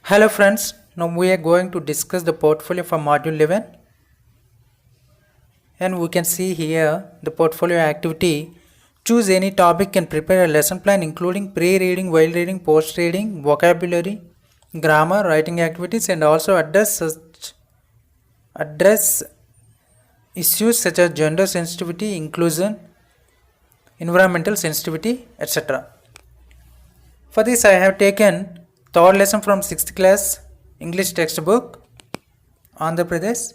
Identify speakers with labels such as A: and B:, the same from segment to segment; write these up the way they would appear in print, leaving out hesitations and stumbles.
A: Hello friends, now we are going to discuss the portfolio for module 11 and we can see here the portfolio activity. Choose any topic and prepare a lesson plan including pre-reading, while reading, post-reading, vocabulary, grammar, writing activities and also address issues such as gender sensitivity, inclusion, environmental sensitivity, etc. For this I have taken third lesson from 6th class English textbook, Andhra Pradesh,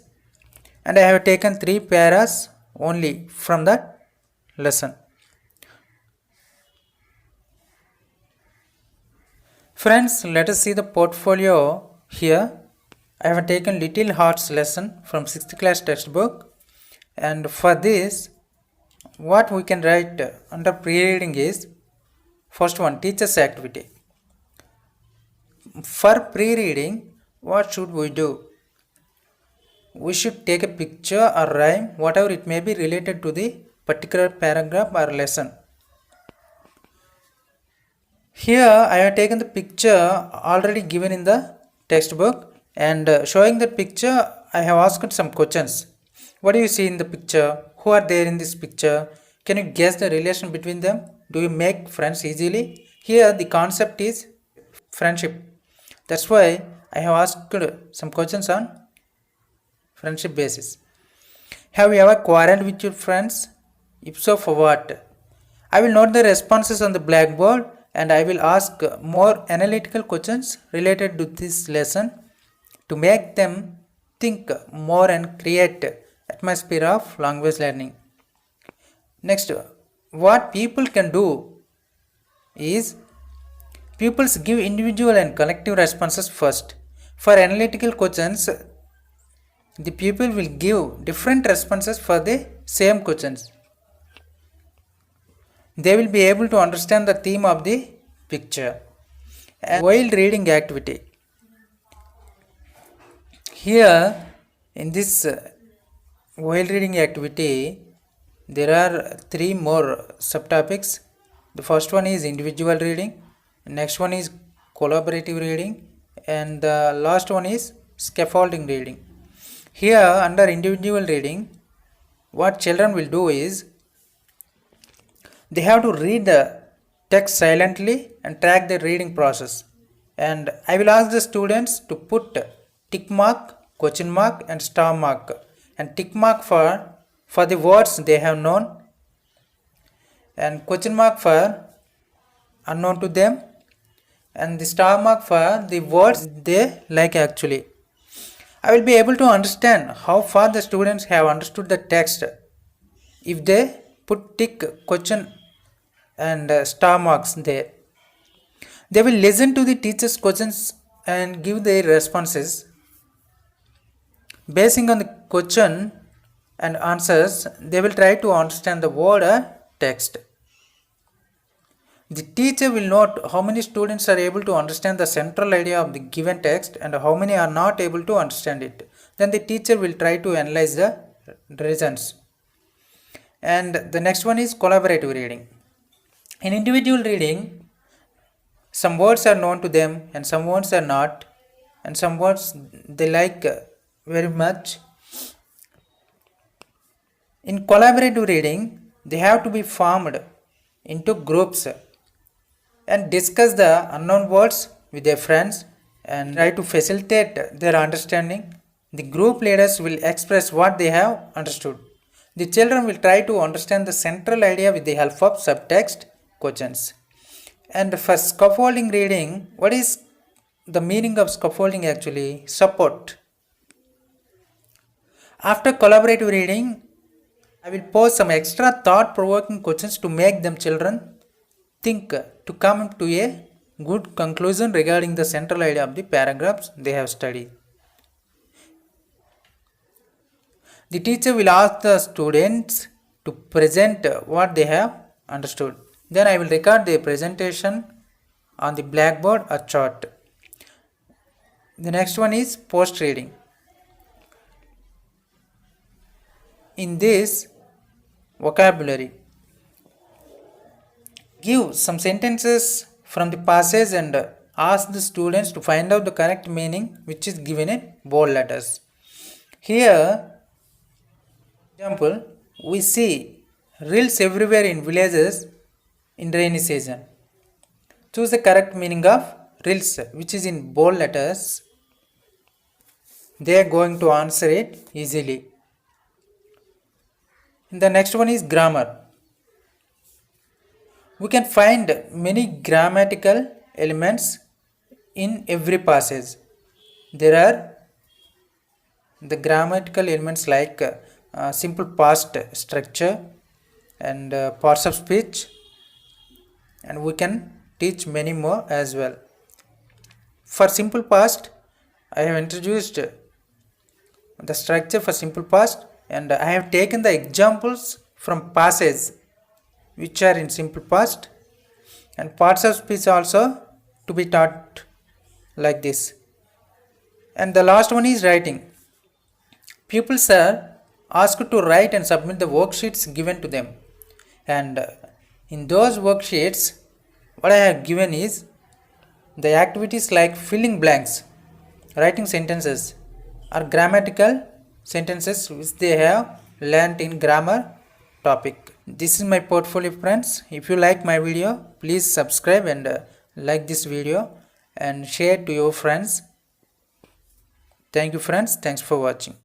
A: and I have taken 3 paras only from that lesson. Friends, let us see the portfolio here. I have taken Little Hearts lesson from 6th class textbook, and for this what we can write under pre-reading is first one, teacher's activity. For pre-reading, what should we do? We should take a picture or rhyme, whatever it may be related to the particular paragraph or lesson. Here I have taken the picture already given in the textbook, and showing the picture I have asked some questions. What do you see in the picture? Who are there in this picture? Can you guess the relation between them? Do you make friends easily? Here the concept is friendship. That's why I have asked some questions on friendship basis. Have you ever quarreled with your friends? If so, for what? I will note the responses on the blackboard and I will ask more analytical questions related to this lesson to make them think more and create atmosphere of language learning. Next, what people can do is pupils give individual and collective responses first. For analytical questions, the pupil will give different responses for the same questions. They will be able to understand the theme of the picture. And while reading activity, here in this while reading activity, there are 3 more subtopics. The first one is individual reading, next one is collaborative reading, and the last one is scaffolding reading. Here under individual reading, what children will do is they have to read the text silently and track the reading process. And I will ask the students to put tick mark, question mark and star mark. And tick mark for the words they have known, and question mark for unknown to them, and the star mark for the words they like actually. I will be able to understand how far the students have understood the text if they put tick, question and star marks there. They will listen to the teacher's questions and give their responses. Basing on the question and answers, they will try to understand the word or text. The teacher will note how many students are able to understand the central idea of the given text and how many are not able to understand it. Then the teacher will try to analyze the reasons. And the next one is collaborative reading. In individual reading, some words are known to them and some words are not, and some words they like very much. In collaborative reading, they have to be formed into groups and discuss the unknown words with their friends and try to facilitate their understanding. The group leaders will express what they have understood. The children will try to understand the central idea with the help of subtext questions. And for scaffolding reading, what is the meaning of scaffolding actually? Support. After collaborative reading, I will pose some extra thought-provoking questions to make them children think to come to a good conclusion regarding the central idea of the paragraphs they have studied. The teacher will ask the students to present what they have understood. Then I will record the presentation on the blackboard or chart. The next one is post reading. In this, vocabulary. Give some sentences from the passage and ask the students to find out the correct meaning which is given in bold letters. Here, example, we see rills everywhere in villages in rainy season. Choose the correct meaning of rills which is in bold letters. They are going to answer it easily. The next one is grammar. We can find many grammatical elements in every passage. There are the grammatical elements like simple past structure and parts of speech, and we can teach many more as well. For simple past, I have introduced the structure for simple past, and I have taken the examples from passages which are in simple past, and parts of speech also to be taught like this. And the last one is writing. Pupils are asked to write and submit the worksheets given to them, and in those worksheets what I have given is the activities like filling blanks, writing sentences or grammatical sentences which they have learnt in grammar topic. This is my portfolio, friends. If you like my video, please subscribe and like this video and share to your friends. Thank you, friends. Thanks for watching.